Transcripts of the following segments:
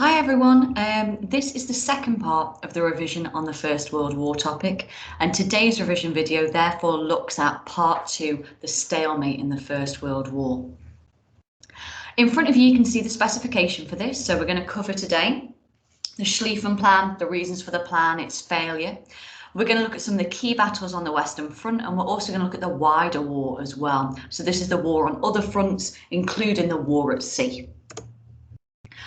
Hi everyone, this is the second part of the revision on the First World War topic, and today's revision video therefore looks at part 2, the stalemate in the First World War. In front of you can see the specification for this, so we're going to cover today the Schlieffen Plan, the reasons for the plan, its failure. We're going to look at some of the key battles on the Western Front, and we're also going to look at the wider war as well. So this is the war on other fronts, including the war at sea.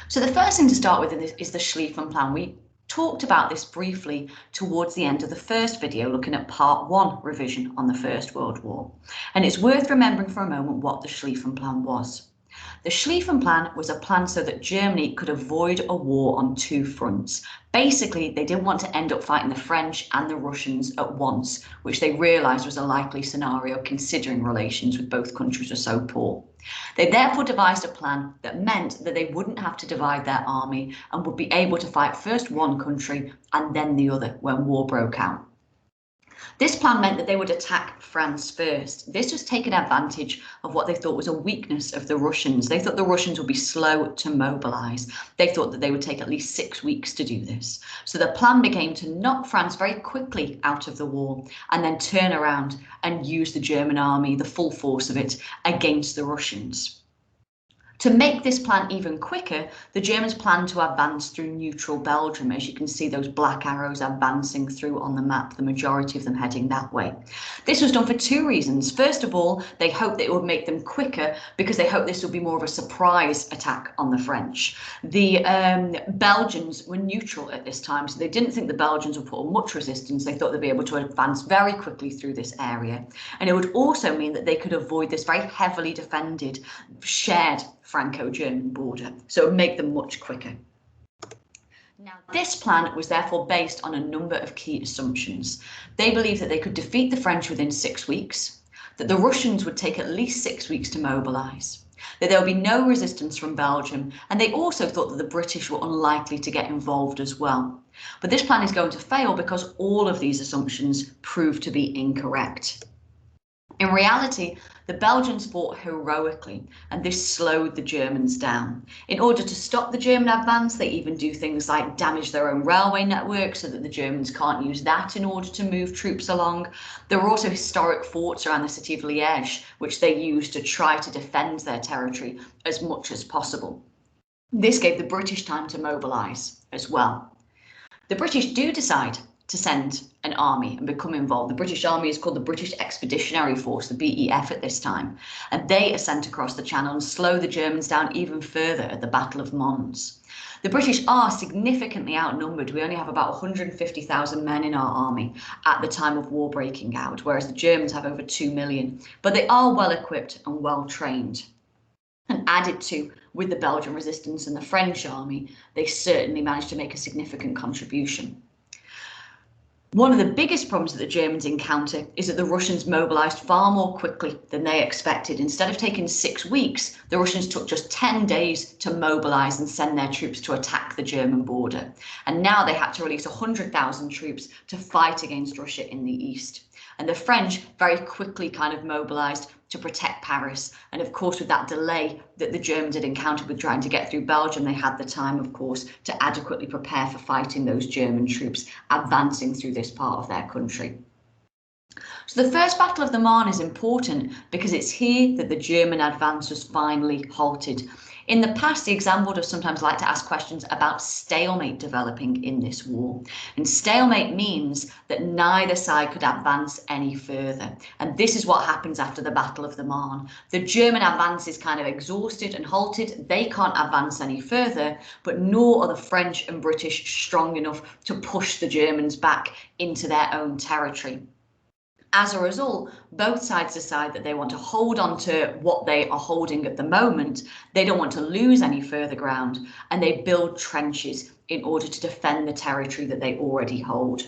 So the first thing to start with is the Schlieffen Plan. We talked about this briefly towards the end of the first video, looking at part 1 revision on the First World War. And it's worth remembering for a moment what the Schlieffen Plan was. The Schlieffen Plan was a plan so that Germany could avoid a war on two fronts. Basically, they didn't want to end up fighting the French and the Russians at once, which they realised was a likely scenario considering relations with both countries were so poor. They therefore devised a plan that meant that they wouldn't have to divide their army and would be able to fight first one country and then the other when war broke out. This plan meant that they would attack France first. This was taking advantage of what they thought was a weakness of the Russians. They thought the Russians would be slow to mobilise. They thought that they would take at least 6 weeks to do this. So the plan became to knock France very quickly out of the war and then turn around and use the German army, the full force of it, against the Russians. To make this plan even quicker, the Germans planned to advance through neutral Belgium. As you can see, those black arrows advancing through on the map, the majority of them heading that way. This was done for two reasons. First of all, they hoped that it would make them quicker because they hoped this would be more of a surprise attack on the French. The Belgians were neutral at this time, so they didn't think the Belgians would put on much resistance. They thought they'd be able to advance very quickly through this area. And it would also mean that they could avoid this very heavily defended, shared Franco-German border, so it would make them much quicker. Now, this plan was therefore based on a number of key assumptions. They believed that they could defeat the French within 6 weeks, that the Russians would take at least 6 weeks to mobilise, that there would be no resistance from Belgium, and they also thought that the British were unlikely to get involved as well. But this plan is going to fail because all of these assumptions proved to be incorrect. In reality, the Belgians fought heroically, and this slowed the Germans down. In order to stop the German advance, they even do things like damage their own railway network so that the Germans can't use that in order to move troops along. There were also historic forts around the city of Liège, which they used to try to defend their territory as much as possible. This gave the British time to mobilise as well. The British do decide to send an army and become involved. The British Army is called the British Expeditionary Force, the BEF at this time, and they are sent across the Channel and slow the Germans down even further at the Battle of Mons. The British are significantly outnumbered. We only have about 150,000 men in our army at the time of war breaking out, whereas the Germans have over 2 million, but they are well equipped and well trained. And added to with the Belgian resistance and the French army, they certainly managed to make a significant contribution. One of the biggest problems that the Germans encounter is that the Russians mobilised far more quickly than they expected. Instead of taking 6 weeks, the Russians took just 10 days to mobilise and send their troops to attack the German border. And now they had to release 100,000 troops to fight against Russia in the east. And the French very quickly kind of mobilised to protect Paris. And of course, with that delay that the Germans had encountered with trying to get through Belgium, they had the time, of course, to adequately prepare for fighting those German troops advancing through this part of their country. So the First Battle of the Marne is important because it's here that the German advance was finally halted. In the past, the exam board have sometimes liked to ask questions about stalemate developing in this war. And stalemate means that neither side could advance any further. And this is what happens after the Battle of the Marne. The German advance is kind of exhausted and halted. They can't advance any further, but nor are the French and British strong enough to push the Germans back into their own territory. As a result, both sides decide that they want to hold on to what they are holding at the moment. They don't want to lose any further ground, and they build trenches in order to defend the territory that they already hold.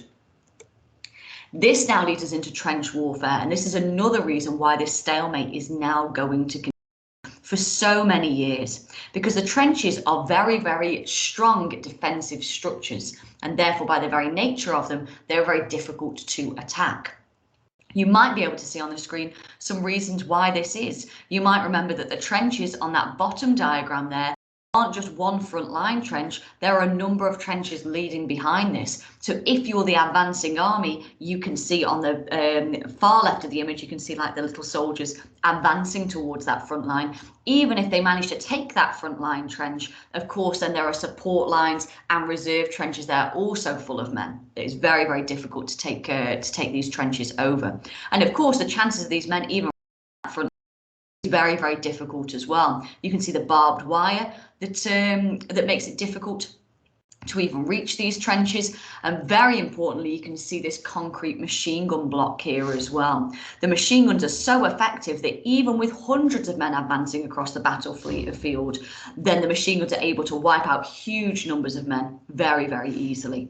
This now leads us into trench warfare, and this is another reason why this stalemate is now going to continue for so many years, because the trenches are very, very strong defensive structures, and therefore by the very nature of them, they're very difficult to attack. You might be able to see on the screen some reasons why this is. You might remember that the trenches on that bottom diagram there aren't just one front line trench, there are a number of trenches leading behind this. So if you're the advancing army, you can see on the far left of the image, you can see like the little soldiers advancing towards that front line. Even if they manage to take that front line trench, of course, then there are support lines and reserve trenches there also full of men. It's very, very difficult to take these trenches over. And of course, the chances of these men even front is very, very difficult as well. You can see the barbed wire that makes it difficult to even reach these trenches, and very importantly, you can see this concrete machine gun block here as well. The machine guns are so effective that even with hundreds of men advancing across the battlefield, then the machine guns are able to wipe out huge numbers of men very, very easily.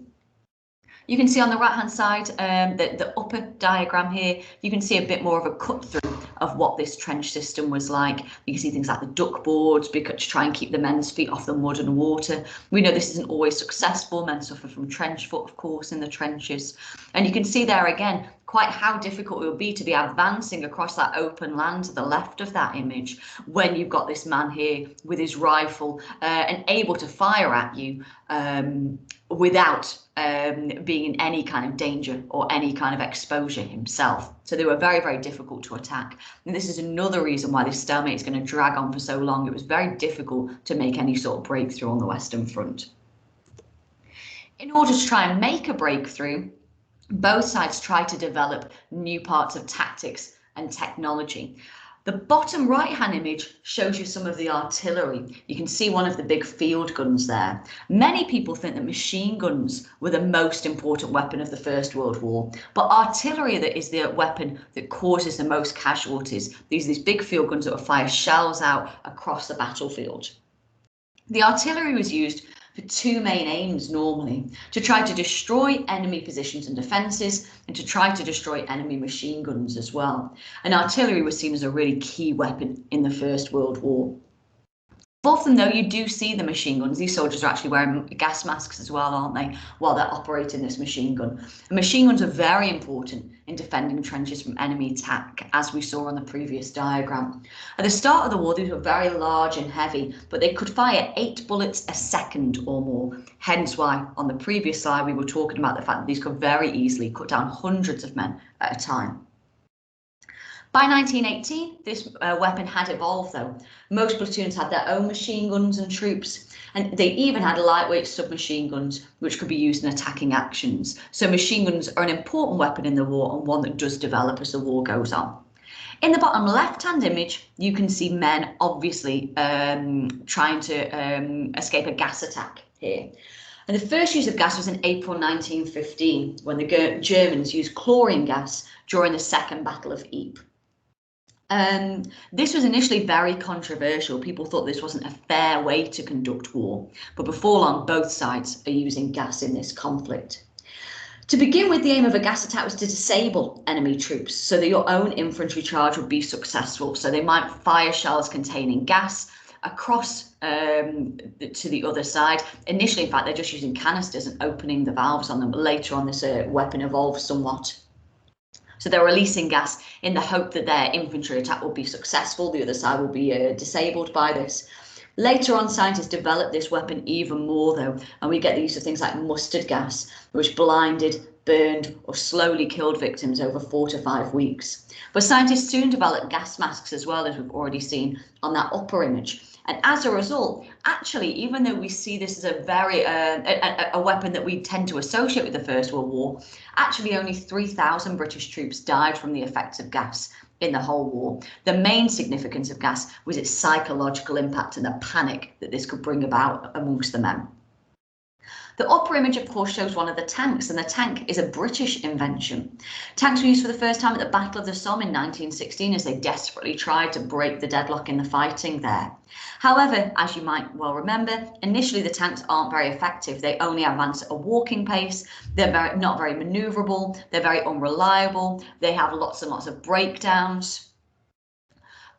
You can see on the right hand side, the upper diagram here, you can see a bit more of a cut through of what this trench system was like. You can see things like the duck boards to try and keep the men's feet off the mud and water. We know this isn't always successful. Men suffer from trench foot, of course, in the trenches. And you can see there again quite how difficult it would be to be advancing across that open land to the left of that image when you've got this man here with his rifle and able to fire at you without being in any kind of danger or any kind of exposure himself. So they were very, very difficult to attack. And this is another reason why this stalemate is going to drag on for so long. It was very difficult to make any sort of breakthrough on the Western Front. In order to try and make a breakthrough, both sides tried to develop new parts of tactics and technology. The bottom right-hand image shows you some of the artillery. You can see one of the big field guns there. Many people think that machine guns were the most important weapon of the First World War, but artillery that is the weapon that causes the most casualties. These are these big field guns that will fire shells out across the battlefield. The artillery was used for two main aims normally: to try to destroy enemy positions and defences, and to try to destroy enemy machine guns as well. And artillery was seen as a really key weapon in the First World War. Above them, though, you do see the machine guns. These soldiers are actually wearing gas masks as well, aren't they, while they're operating this machine gun. And machine guns are very important in defending trenches from enemy attack, as we saw on the previous diagram. At the start of the war, these were very large and heavy, but they could fire 8 bullets a second or more. Hence why, on the previous slide, we were talking about the fact that these could very easily cut down hundreds of men at a time. By 1918, this weapon had evolved, though. Most platoons had their own machine guns and troops, and they even had lightweight submachine guns, which could be used in attacking actions. So machine guns are an important weapon in the war, and one that does develop as the war goes on. In the bottom left-hand image, you can see men obviously trying to escape a gas attack here. And the first use of gas was in April 1915, when the Germans used chlorine gas during the Second Battle of Ypres. This was initially very controversial. People thought this wasn't a fair way to conduct war, but before long, both sides are using gas in this conflict. To begin with, the aim of a gas attack was to disable enemy troops so that your own infantry charge would be successful. So they might fire shells containing gas across to the other side. Initially, in fact, they're just using canisters and opening the valves on them, but later on this weapon evolved somewhat. So they're releasing gas in the hope that their infantry attack will be successful. The other side will be disabled by this. Later on, scientists developed this weapon even more, though, and we get the use of things like mustard gas, which blinded, burned, or slowly killed victims over 4 to 5 weeks. But scientists soon developed gas masks as well, as we've already seen on that upper image. And as a result, actually, even though we see this as a very a weapon that we tend to associate with the First World War, actually only 3,000 British troops died from the effects of gas in the whole war. The main significance of gas was its psychological impact and the panic that this could bring about amongst the men. The upper image, of course, shows one of the tanks, and the tank is a British invention. Tanks were used for the first time at the Battle of the Somme in 1916 as they desperately tried to break the deadlock in the fighting there. However, as you might well remember, initially the tanks aren't very effective. They only advance at a walking pace. They're not very manoeuvrable. They're very unreliable. They have lots and lots of breakdowns.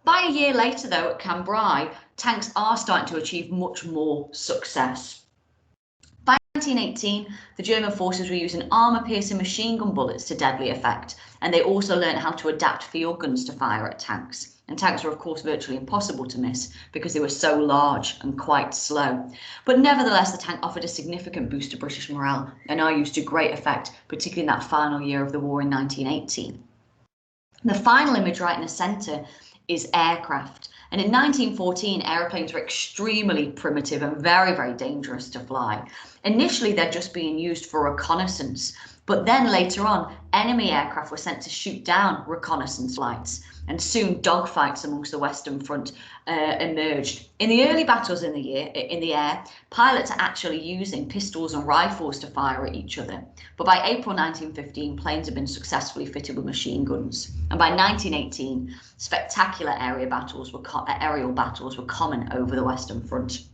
By a year later, though, at Cambrai, tanks are starting to achieve much more success. By 1918, the German forces were using armour-piercing machine gun bullets to deadly effect, and they also learned how to adapt field guns to fire at tanks. And tanks were of course virtually impossible to miss because they were so large and quite slow. But nevertheless, the tank offered a significant boost to British morale and are used to great effect, particularly in that final year of the war in 1918. The final image right in the centre is aircraft. And in 1914, aeroplanes were extremely primitive and very, very dangerous to fly. Initially, they're just being used for reconnaissance, but then later on, enemy aircraft were sent to shoot down reconnaissance flights, and soon dogfights amongst the Western Front emerged. In the early battles in the air, pilots are actually using pistols and rifles to fire at each other. But by April 1915, planes had been successfully fitted with machine guns. And by 1918, spectacular aerial battles were common over the Western Front.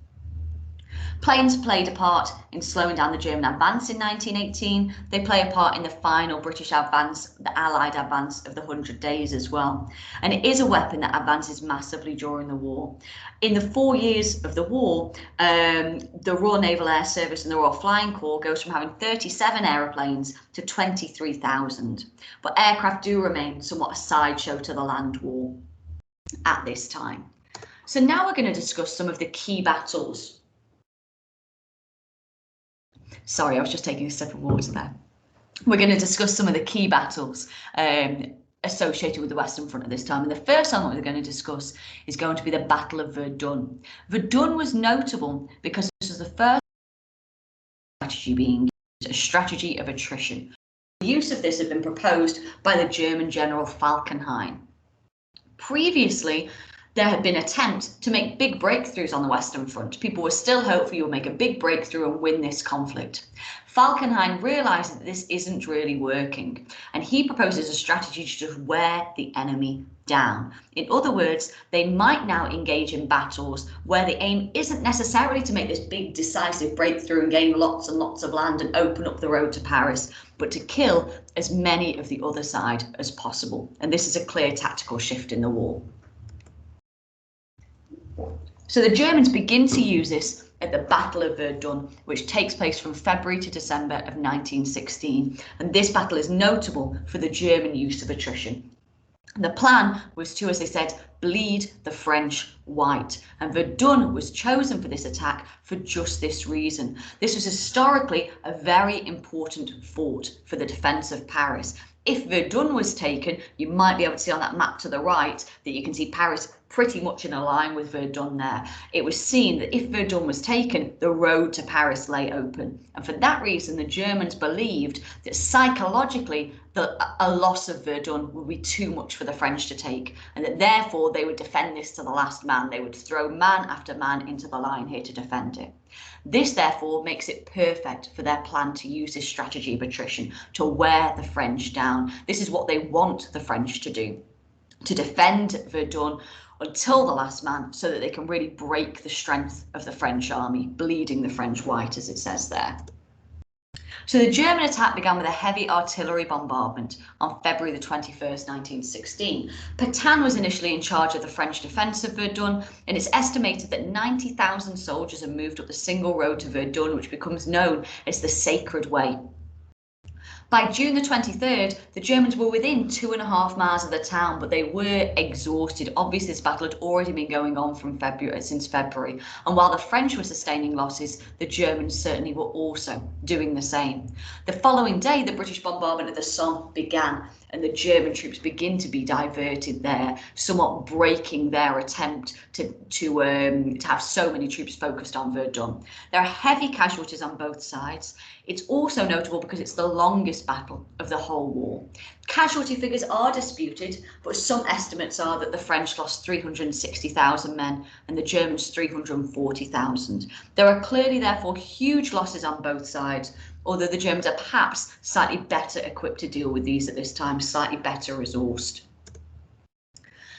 Planes played a part in slowing down the German advance in 1918. They play a part in the final British advance, the Allied advance of the 100 Days as well. And it is a weapon that advances massively during the war. In the 4 years of the war, the Royal Naval Air Service and the Royal Flying Corps goes from having 37 aeroplanes to 23,000. But aircraft do remain somewhat a sideshow to the land war at this time. So now we're going to discuss some of the key battles. Sorry, I was just taking a sip of water there. We're going to discuss some of the key battles associated with the Western Front at this time. And the first one that we're going to discuss is going to be the Battle of Verdun. Verdun was notable because this was the first strategy being used, a strategy of attrition. The use of this had been proposed by the German General Falkenhayn. Previously, there had been attempts to make big breakthroughs on the Western Front. People were still hopeful you'll make a big breakthrough and win this conflict. Falkenhayn realised that this isn't really working, and he proposes a strategy to just wear the enemy down. In other words, they might now engage in battles where the aim isn't necessarily to make this big decisive breakthrough and gain lots and lots of land and open up the road to Paris, but to kill as many of the other side as possible. And this is a clear tactical shift in the war. So the Germans begin to use this at the Battle of Verdun, which takes place from February to December of 1916. And this battle is notable for the German use of attrition. The plan was to, as I said, bleed the French white. And Verdun was chosen for this attack for just this reason. This was historically a very important fort for the defence of Paris. If Verdun was taken, you might be able to see on that map to the right that you can see Paris pretty much in a line with Verdun there. It was seen that if Verdun was taken, the road to Paris lay open. And for that reason, the Germans believed that psychologically, a loss of Verdun would be too much for the French to take, and that therefore they would defend this to the last man. They would throw man after man into the line here to defend it. This therefore makes it perfect for their plan to use this strategy of attrition to wear the French down. This is what they want the French to do, to defend Verdun until the last man, so that they can really break the strength of the French army, bleeding the French white, as it says there. So the German attack began with a heavy artillery bombardment on February the 21st, 1916. Pétain was initially in charge of the French defence of Verdun, and it's estimated that 90,000 soldiers had moved up the single road to Verdun, which becomes known as the Sacred Way. By June the 23rd, the Germans were within 2.5 miles of the town, but they were exhausted. Obviously, this battle had already been going on since February. And while the French were sustaining losses, the Germans certainly were also doing the same. The following day, the British bombardment of the Somme began, and the German troops begin to be diverted there, somewhat breaking their attempt to have so many troops focused on Verdun. There are heavy casualties on both sides. It's also notable because it's the longest battle of the whole war. Casualty figures are disputed, but some estimates are that the French lost 360,000 men and the Germans 340,000. There are clearly therefore huge losses on both sides, although the Germans are perhaps slightly better equipped to deal with these at this time, slightly better resourced.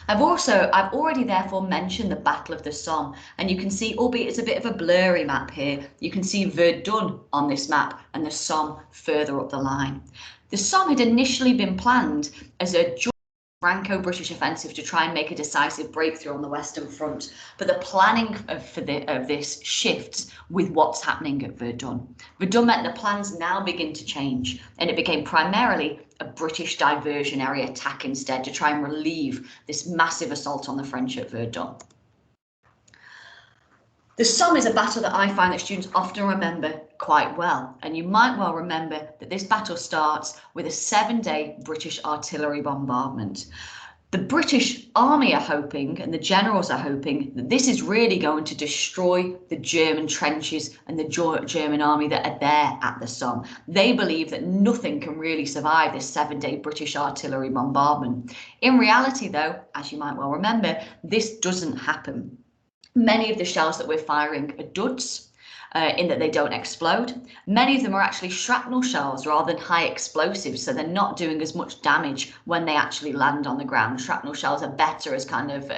I've already therefore mentioned the Battle of the Somme, and you can see, albeit it's a bit of a blurry map here, you can see Verdun on this map and the Somme further up the line. The Somme had initially been planned as a joint Franco-British offensive to try and make a decisive breakthrough on the Western Front, but the planning of this shifts with what's happening at Verdun. Verdun meant the plans now begin to change, and it became primarily a British diversionary attack instead to try and relieve this massive assault on the French at Verdun. The Somme is a battle that I find that students often remember quite well, and you might well remember that this battle starts with a 7-day British artillery bombardment. The British army are hoping, and the generals are hoping, that this is really going to destroy the German trenches and the German army that are there at the Somme. They believe that nothing can really survive this 7-day British artillery bombardment. In reality, though, as you might well remember, this doesn't happen. Many of the shells that we're firing are duds, in that they don't explode. Many of them are actually shrapnel shells rather than high explosives, so they're not doing as much damage when they actually land on the ground. Shrapnel shells are better as kind of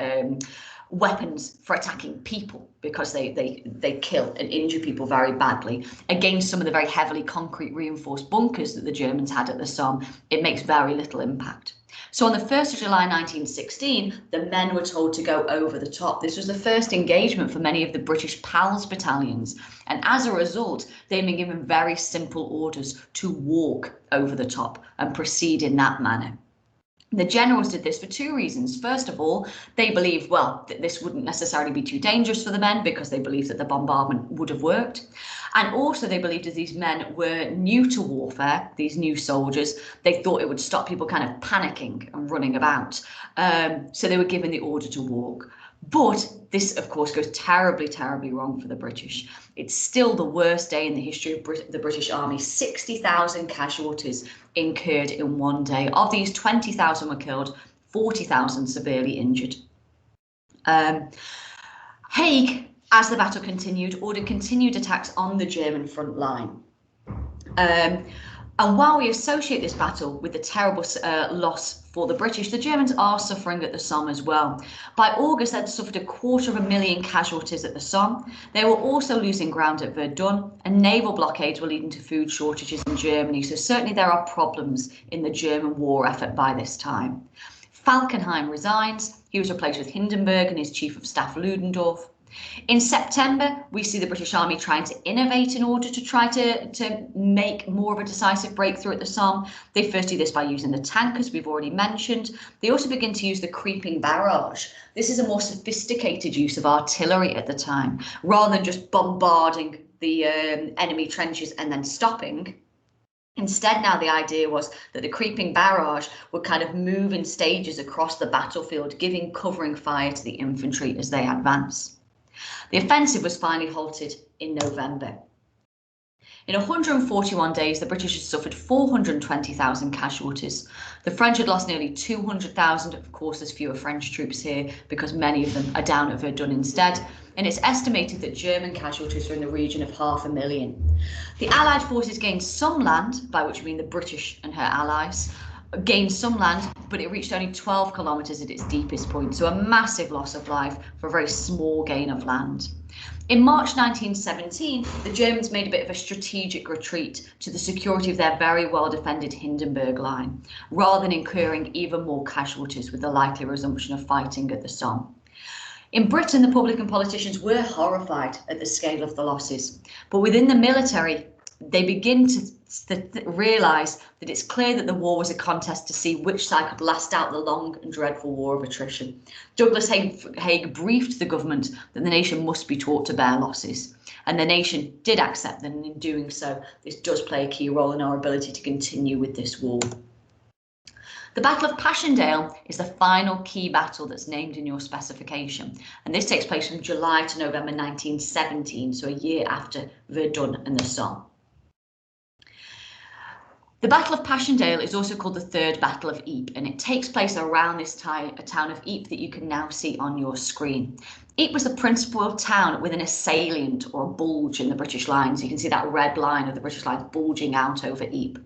weapons for attacking people because they kill and injure people very badly. Against some of the very heavily concrete reinforced bunkers that the Germans had at the Somme, it makes very little impact. So on the 1st of July 1916, the men were told to go over the top. This was the first engagement for many of the British PALS battalions. And as a result, they've been given very simple orders to walk over the top and proceed in that manner. The generals did this for 2 reasons. First of all, they believed, well, that this wouldn't necessarily be too dangerous for the men because they believed that the bombardment would have worked. And also they believed as these men were new to warfare, these new soldiers, they thought it would stop people kind of panicking and running about. So they were given the order to walk. But this, of course, goes terribly, terribly wrong for the British. It's still the worst day in the history of the British Army. 60,000 casualties incurred in one day. Of these, 20,000 were killed, 40,000 severely injured. Haig, as the battle continued, ordered continued attacks on the German front line. And while we associate this battle with the terrible loss for the British, the Germans are suffering at the Somme as well. By August, they'd suffered 250,000 casualties at the Somme. They were also losing ground at Verdun, and naval blockades were leading to food shortages in Germany. So certainly there are problems in the German war effort by this time. Falkenhayn resigns. He was replaced with Hindenburg and his chief of staff Ludendorff. In September, we see the British Army trying to innovate in order to try to make more of a decisive breakthrough at the Somme. They first do this by using the tank, as we've already mentioned. They also begin to use the creeping barrage. This is a more sophisticated use of artillery at the time. Rather than just bombarding the enemy trenches and then stopping, instead, now the idea was that the creeping barrage would kind of move in stages across the battlefield, giving covering fire to the infantry as they advance. The offensive was finally halted in November. In 141 days, the British had suffered 420,000 casualties. The French had lost nearly 200,000. Of course, there's fewer French troops here because many of them are down at Verdun instead. And it's estimated that German casualties were in the region of 500,000. The Allied forces gained some land, by which we mean the British and her allies, gained some land, but it reached only 12 kilometres at its deepest point, so a massive loss of life for a very small gain of land. In March 1917, the Germans made a bit of a strategic retreat to the security of their very well-defended Hindenburg line, rather than incurring even more casualties with the likely resumption of fighting at the Somme. In Britain, the public and politicians were horrified at the scale of the losses, but within the military, they begin to realise that it's clear that the war was a contest to see which side could last out the long and dreadful War of Attrition. Douglas Haig briefed the government that the nation must be taught to bear losses, and the nation did accept them, and in doing so, this does play a key role in our ability to continue with this war. The Battle of Passchendaele is the final key battle that's named in your specification, and this takes place from July to November 1917, so a year after Verdun and the Somme. The Battle of Passchendaele is also called the Third Battle of Ypres, and it takes place around this town of Ypres that you can now see on your screen. Ypres was the principal town within a salient or a bulge in the British lines. You can see that red line of the British lines bulging out over Ypres.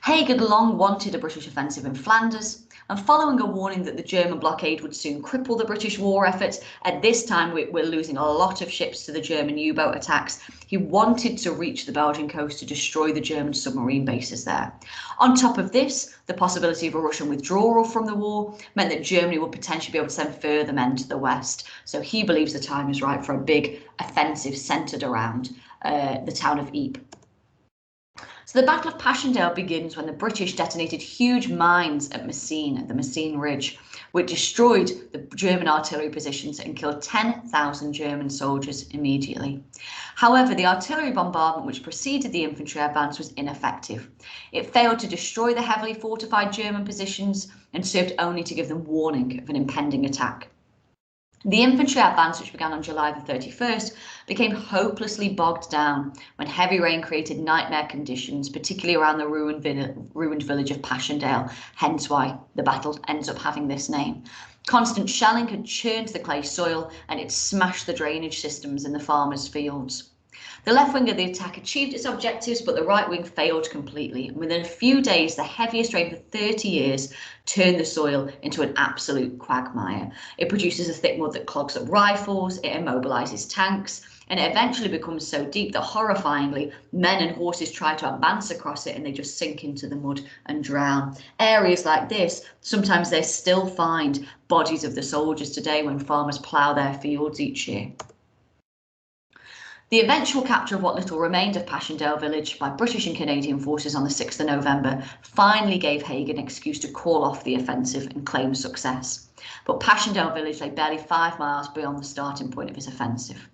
Haig had long wanted a British offensive in Flanders, and following a warning that the German blockade would soon cripple the British war effort, at this time we're losing a lot of ships to the German U-boat attacks, he wanted to reach the Belgian coast to destroy the German submarine bases there. On top of this, the possibility of a Russian withdrawal from the war meant that Germany would potentially be able to send further men to the west. So he believes the time is right for a big offensive centred around the town of Ypres. So the Battle of Passchendaele begins when the British detonated huge mines at Messines, at the Messines Ridge, which destroyed the German artillery positions and killed 10,000 German soldiers immediately. However, the artillery bombardment which preceded the infantry advance was ineffective. It failed to destroy the heavily fortified German positions and served only to give them warning of an impending attack. The infantry advance, which began on July the 31st, became hopelessly bogged down when heavy rain created nightmare conditions, particularly around the ruined village of Passchendaele, hence why the battle ends up having this name. Constant shelling had churned the clay soil and it smashed the drainage systems in the farmers' fields. The left wing of the attack achieved its objectives, but the right wing failed completely. And within a few days, the heaviest rain for 30 years turned the soil into an absolute quagmire. It produces a thick mud that clogs up rifles, it immobilizes tanks, and it eventually becomes so deep that, horrifyingly, men and horses try to advance across it and they just sink into the mud and drown. Areas like this, sometimes they still find bodies of the soldiers today when farmers plough their fields each year. The eventual capture of what little remained of Passchendaele village by British and Canadian forces on the 6th of November finally gave Haig an excuse to call off the offensive and claim success. But Passchendaele village lay barely 5 miles beyond the starting point of his offensive.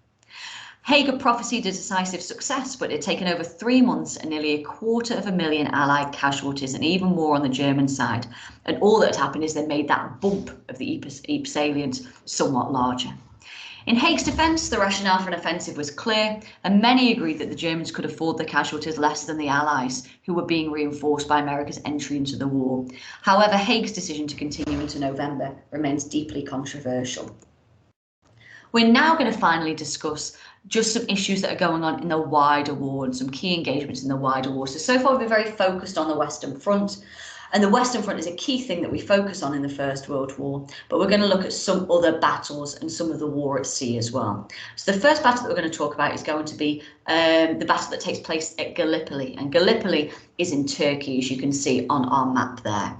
Haig had prophesied a decisive success, but it had taken over 3 months and nearly 250,000 Allied casualties, and even more on the German side. And all that had happened is they made that bump of the Ypres salient somewhat larger. In Haig's defence, the rationale for an offensive was clear, and many agreed that the Germans could afford the casualties less than the Allies, who were being reinforced by America's entry into the war. However, Haig's decision to continue into November remains deeply controversial. We're now going to finally discuss just some issues that are going on in the wider war and some key engagements in the wider war. So far we've been very focused on the Western Front. And the Western Front is a key thing that we focus on in the First World War, but we're going to look at some other battles and some of the war at sea as well. So the first battle that we're going to talk about is going to be the battle that takes place at Gallipoli, and Gallipoli is in Turkey, as you can see on our map there.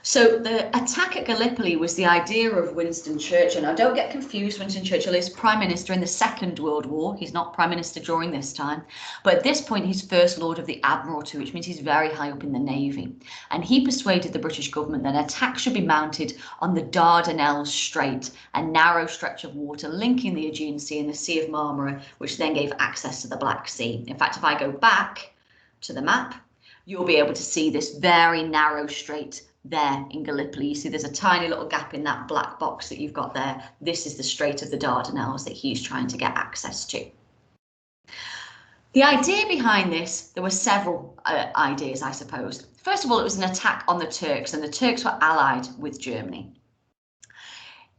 So the attack at Gallipoli was the idea of Winston Churchill. Now, don't get confused, Winston Churchill is Prime Minister in the Second World War. He's not Prime Minister during this time. But at this point, he's First Lord of the Admiralty, which means he's very high up in the Navy. And he persuaded the British government that an attack should be mounted on the Dardanelles Strait, a narrow stretch of water linking the Aegean Sea and the Sea of Marmara, which then gave access to the Black Sea. In fact, if I go back to the map, you'll be able to see this very narrow strait there in Gallipoli. You see there's a tiny little gap in that black box that you've got there. This is the Strait of the Dardanelles that he's trying to get access to. The idea behind this, there were several ideas, I suppose. First of all, it was an attack on the Turks, and the Turks were allied with Germany.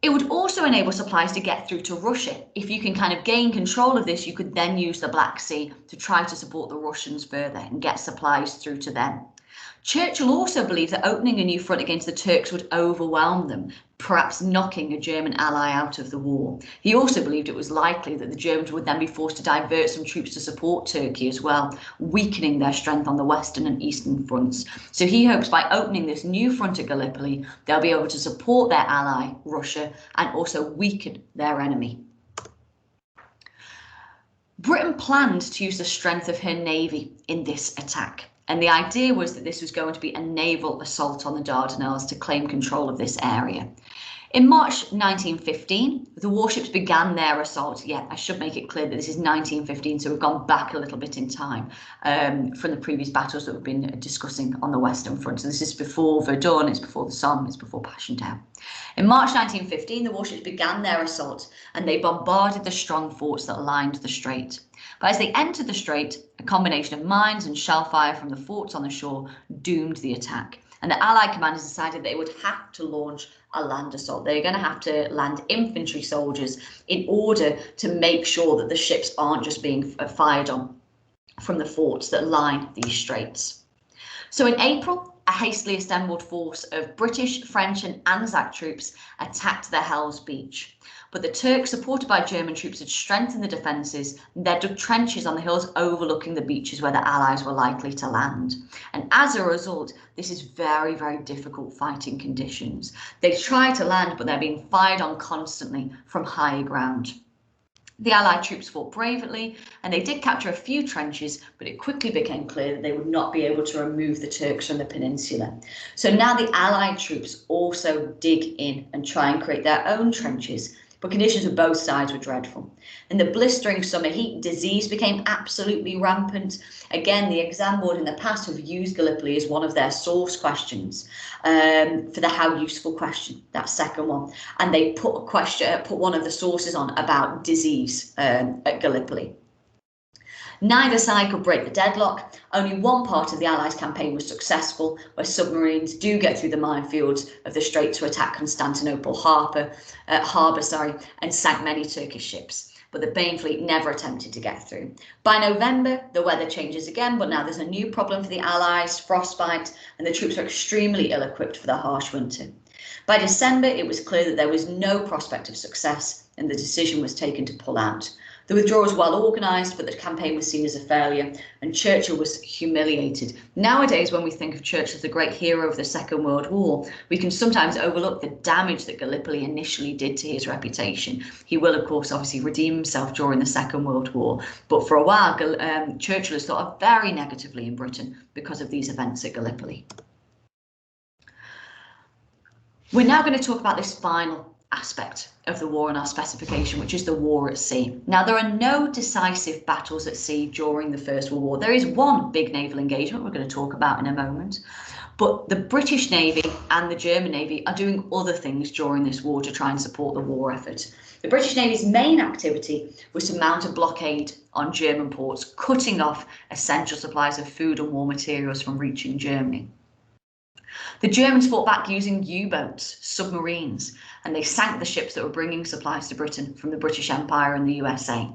It would also enable supplies to get through to Russia. If you can kind of gain control of this, you could then use the Black Sea to try to support the Russians further and get supplies through to them. Churchill also believed that opening a new front against the Turks would overwhelm them, perhaps knocking a German ally out of the war. He also believed it was likely that the Germans would then be forced to divert some troops to support Turkey as well, weakening their strength on the western and eastern fronts. So he hopes by opening this new front at Gallipoli, they'll be able to support their ally, Russia, and also weaken their enemy. Britain planned to use the strength of her navy in this attack. And the idea was that this was going to be a naval assault on the Dardanelles to claim control of this area. In March 1915, the warships began their assault. Yeah, I should make it clear that this is 1915, so we've gone back a little bit in time from the previous battles that we've been discussing on the Western Front. So this is before Verdun, it's before the Somme, it's before Passchendaele. In March 1915, the warships began their assault and they bombarded the strong forts that lined the strait. But as they entered the strait, a combination of mines and shell fire from the forts on the shore doomed the attack. And the Allied commanders decided they would have to launch a land assault. They're going to have to land infantry soldiers in order to make sure that the ships aren't just being fired on from the forts that line these straits. So in April, a hastily assembled force of British, French and Anzac troops attacked the Hell's Beach. But the Turks, supported by German troops, had strengthened the defences and they dug trenches on the hills overlooking the beaches where the Allies were likely to land. And as a result, this is very, very difficult fighting conditions. They try to land, but they're being fired on constantly from high ground. The Allied troops fought bravely and they did capture a few trenches, but it quickly became clear that they would not be able to remove the Turks from the peninsula. So now the Allied troops also dig in and try and create their own trenches, but conditions for both sides were dreadful. In the blistering summer heat, disease became absolutely rampant. Again, the exam board in the past have used Gallipoli as one of their source questions for the how useful question, that second one. And they put one of the sources on about disease at Gallipoli. Neither side could break the deadlock. Only one part of the Allies' campaign was successful, where submarines do get through the minefields of the strait to attack Constantinople harbour, and sank many Turkish ships. But the main fleet never attempted to get through. By November, the weather changes again, but now there's a new problem for the Allies, frostbite, and the troops are extremely ill-equipped for the harsh winter. By December, it was clear that there was no prospect of success, and the decision was taken to pull out. The withdrawal was well organised, but the campaign was seen as a failure, and Churchill was humiliated. Nowadays, when we think of Churchill as the great hero of the Second World War, we can sometimes overlook the damage that Gallipoli initially did to his reputation. He will, of course, obviously redeem himself during the Second World War, but for a while, Churchill is thought of very negatively in Britain because of these events at Gallipoli. We're now going to talk about this final aspect of the war in our specification, which is the war at sea. Now, there are no decisive battles at sea during the First World War. There is one big naval engagement we're going to talk about in a moment, but the British Navy and the German Navy are doing other things during this war to try and support the war effort. The British Navy's main activity was to mount a blockade on German ports, cutting off essential supplies of food and war materials from reaching Germany. The Germans fought back using U-boats, submarines, and they sank the ships that were bringing supplies to Britain from the British Empire and the USA.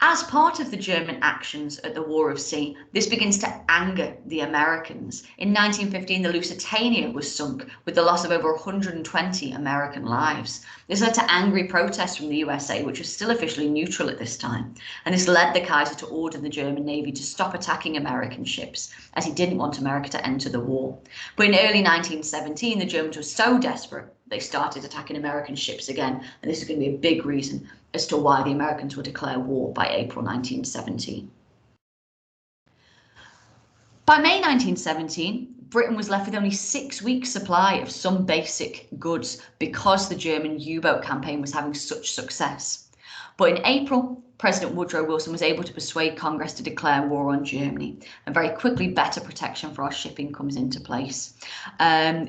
As part of the German actions at the War of Sea, this begins to anger the Americans. In 1915, the Lusitania was sunk with the loss of over 120 American lives. This led to angry protests from the USA, which was still officially neutral at this time. And this led the Kaiser to order the German Navy to stop attacking American ships, as he didn't want America to enter the war. But in early 1917, the Germans were so desperate, they started attacking American ships again. And this is going to be a big reason as to why the Americans would declare war by April 1917. By May 1917, Britain was left with only 6 weeks' supply of some basic goods because the German U-boat campaign was having such success. But in April, President Woodrow Wilson was able to persuade Congress to declare war on Germany, and very quickly better protection for our shipping comes into place.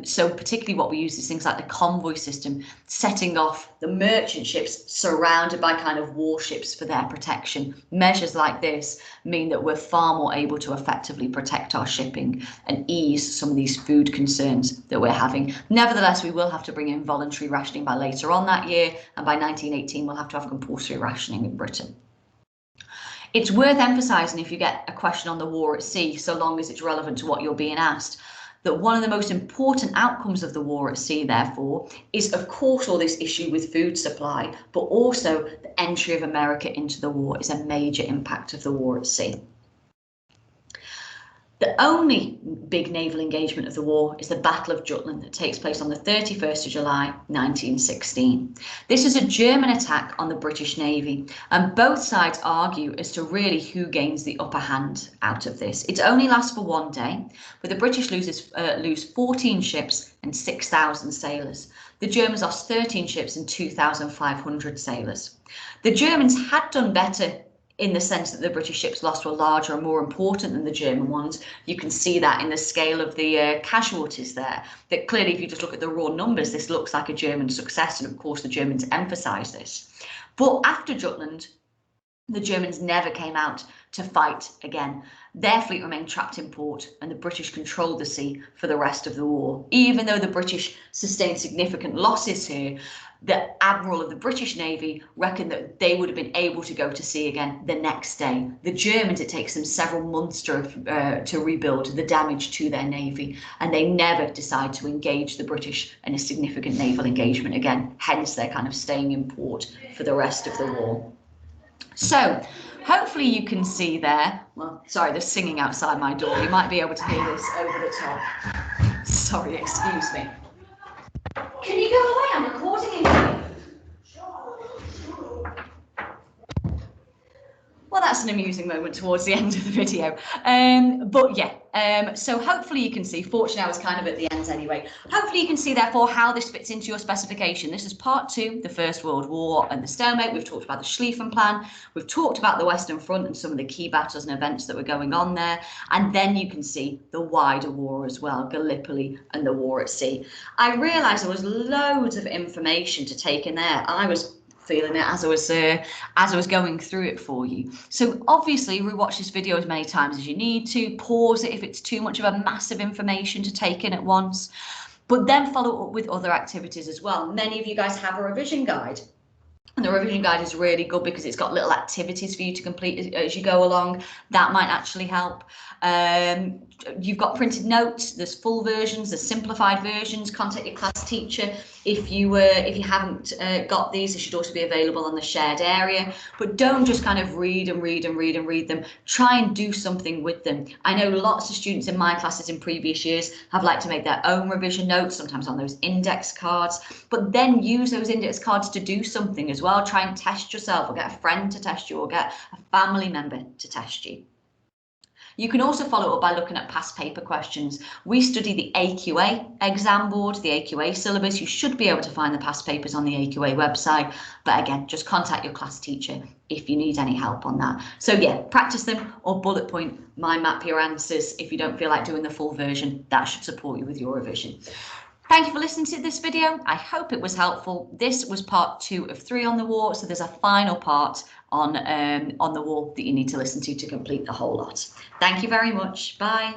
So particularly what we use is things like the convoy system, setting off the merchant ships surrounded by kind of warships for their protection. Measures like this mean that we're far more able to effectively protect our shipping and ease some of these food concerns that we're having. Nevertheless, we will have to bring in voluntary rationing by later on that year, and by 1918 we'll have to have compulsory rationing in Britain. It's worth emphasising, if you get a question on the war at sea, so long as it's relevant to what you're being asked, that one of the most important outcomes of the war at sea, therefore, is of course all this issue with food supply, but also the entry of America into the war is a major impact of the war at sea. The only big naval engagement of the war is the Battle of Jutland that takes place on the 31st of July 1916. This is a German attack on the British Navy, and both sides argue as to really who gains the upper hand out of this. It only lasts for 1 day, but the British lose 14 ships and 6,000 sailors. The Germans lost 13 ships and 2,500 sailors. The Germans had done better in the sense that the British ships lost were larger and more important than the German ones. You can see that in the scale of the casualties there, that clearly if you just look at the raw numbers, this looks like a German success, and of course the Germans emphasise this. But after Jutland, the Germans never came out to fight again. Their fleet remained trapped in port, and the British controlled the sea for the rest of the war. Even though the British sustained significant losses here, the Admiral of the British Navy reckoned that they would have been able to go to sea again the next day. The Germans, it takes them several months to rebuild the damage to their navy, and they never decide to engage the British in a significant naval engagement again. Hence, they're kind of staying in port for the rest of the war. So, hopefully you can see there, well, sorry, there's singing outside my door. You might be able to hear this over the top. Sorry, excuse me. Can you go away? I'm recording in here. that's an amusing moment towards the end of the video. But yeah, so hopefully you can see, fortunately I was kind of at the end anyway, hopefully you can see therefore how this fits into your specification. This is part 2, the First World War and the Stalemate. We've talked about the Schlieffen Plan, we've talked about the Western Front and some of the key battles and events that were going on there, and then you can see the wider war as well, Gallipoli and the war at sea. I realised there was loads of information to take in there. I was feeling it as I was going through it for you. So obviously rewatch this video as many times as you need to, pause it if it's too much of a massive information to take in at once, but then follow up with other activities as well. Many of you guys have a revision guide. And the revision guide is really good because it's got little activities for you to complete as you go along. That might actually help. You've got printed notes. There's full versions, there's simplified versions. Contact your class teacher if you haven't got these. They should also be available on the shared area. But don't just kind of read and read and read and read them. Try and do something with them. I know lots of students in my classes in previous years have liked to make their own revision notes, sometimes on those index cards, but then use those index cards to do something as well. Try and test yourself, or get a friend to test you, or get a family member to test you. You can also follow up by looking at past paper questions. We study the AQA exam board, the AQA syllabus. You should be able to find the past papers on the AQA website. But again, just contact your class teacher if you need any help on that. So yeah, practice them or bullet point, mind map your answers. If you don't feel like doing the full version, that should support you with your revision. Thank you for listening to this video. I hope it was helpful. This was part 2 of 3 on the war, so there's a final part on the war that you need to listen to complete the whole lot. Thank you very much. Bye.